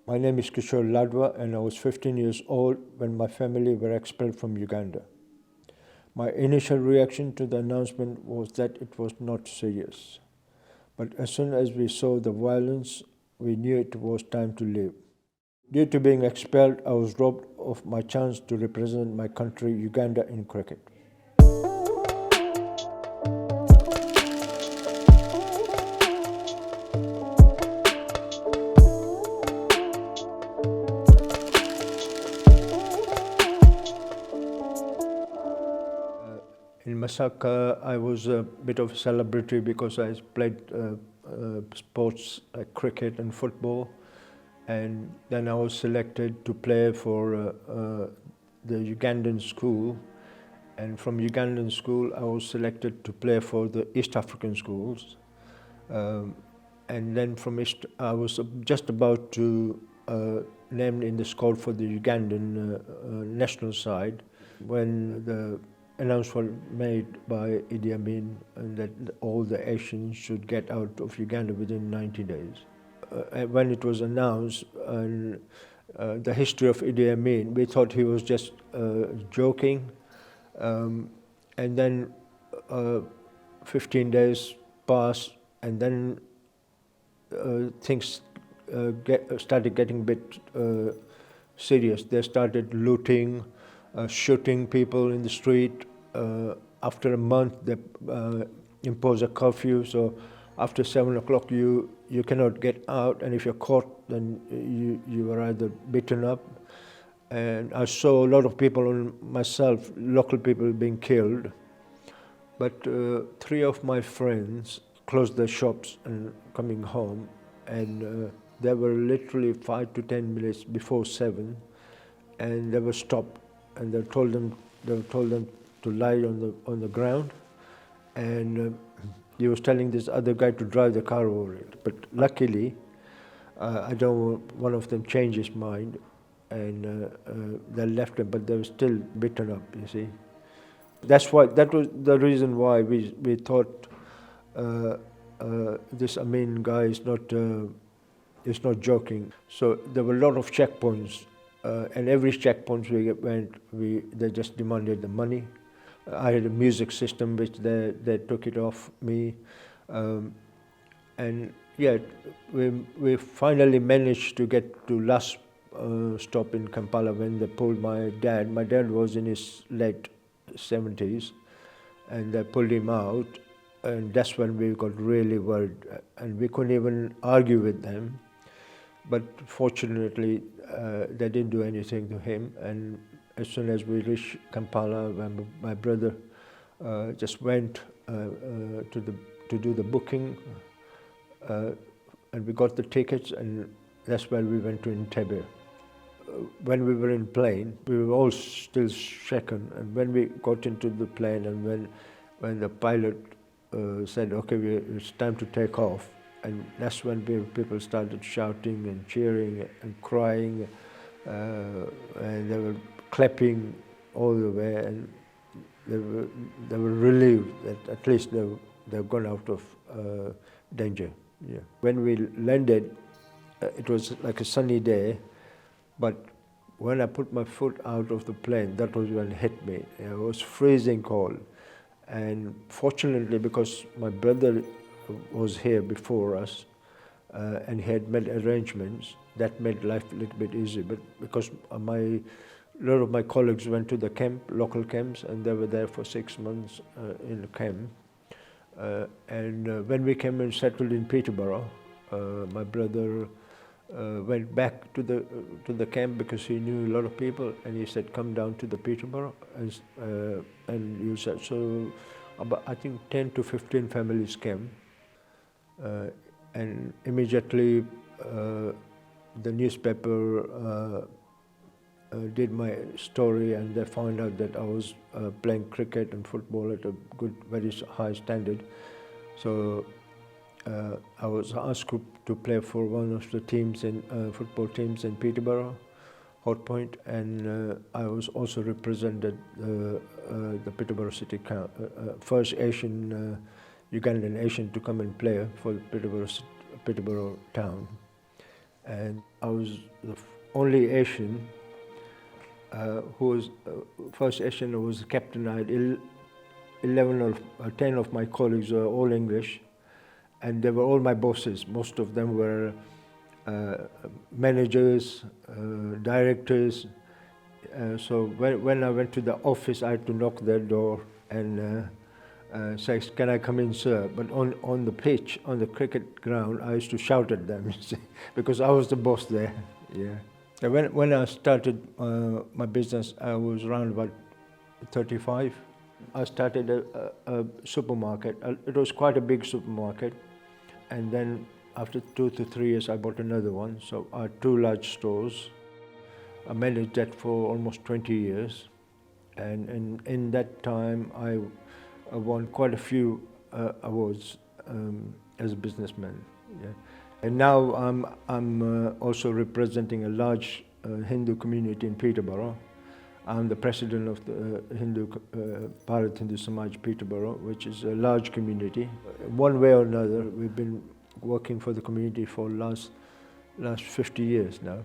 My name is Kishor Ladwa and I was 15 years old when my family were expelled from Uganda. My initial reaction to the announcement was that it was not serious. But as soon as we saw the violence, we knew it was time to leave. Due to being expelled, I was robbed of my chance to represent my country, Uganda, in cricket. In Masaka, I was a bit of a celebrity because I played sports like cricket and football. And then I was selected to play for the Ugandan school. And from Ugandan school, I was selected to play for the East African schools. And then from East, I was just about to named in the squad for the Ugandan national side when the announcement made by Idi Amin that all the Asians should get out of Uganda within 90 days. When it was announced, and the history of Idi Amin, we thought he was just joking. And then 15 days passed, and then things started getting a bit serious. They started looting, shooting people in the street. After a month, they imposed a curfew. So after 7 o'clock, you cannot get out, and if you're caught, then you are either beaten up. And I saw a lot of people, myself, local people being killed. But 3 of my friends closed their shops and coming home, and they were literally 5 to 10 minutes before 7, and they were stopped, and they told them to lie on the ground, and he was telling this other guy to drive the car over it. But luckily, one of them changed his mind, and they left him, but they were still beaten up, you see. That was the reason why we thought this Amin guy is not joking. So there were a lot of checkpoints, and every checkpoint we went, they just demanded the money. I had a music system which they took it off me, and yeah, we finally managed to get to last stop in Kampala when they pulled my dad. My dad was in his late 70s, and they pulled him out, and that's when we got really worried, and we couldn't even argue with them. But fortunately, they didn't do anything to him, and as soon as we reached Kampala, my brother just went to do the booking, and we got the tickets, and that's where we went to Entebbe. When we were in plane, we were all still shaken, and when we got into the plane, and when the pilot said, "Okay, it's time to take off," and that's when people started shouting and cheering and crying, and they were clapping all the way, and they were relieved that at least they've gone out of danger. Yeah. When we landed, it was like a sunny day, but when I put my foot out of the plane, that was when it hit me. It was freezing cold, and fortunately, because my brother was here before us, and he had made arrangements, that made life a little bit easier. But because a lot of my colleagues went to the camp, local camps, and they were there for 6 months in the camp. And when we came and settled in Peterborough, my brother went back to the camp because he knew a lot of people, and he said, "Come down to the Peterborough," and you said so. About, I think 10 to 15 families came, and immediately the newspaper did my story, and they found out that I was playing cricket and football at a good, very high standard. So I was asked to play for one of the teams in football teams in Peterborough, Hot Point, and I was also represented the Peterborough City first Asian Ugandan Asian to come and play for Peterborough town. and I was the only Asian who was first Asian who was the captain. I had 11 or 10 of my colleagues were all English, and they were all my bosses. Most of them were managers, directors. So when I went to the office, I had to knock their door and say, "Can I come in, sir?" But on the pitch, on the cricket ground, I used to shout at them, you see, because I was the boss there. Yeah. And when I started my business, I was around about 35. I started a supermarket. It was quite a big supermarket, and then after 2 to 3 years, I bought another one. So I had 2 large stores. I managed that for almost 20 years, and in that time, I won quite a few awards as a businessman. Yeah. And now I'm also representing a large Hindu community in Peterborough. I'm the president of the Bharat Hindu Samaj Peterborough, which is a large community. One way or another, we've been working for the community for last 50 years now.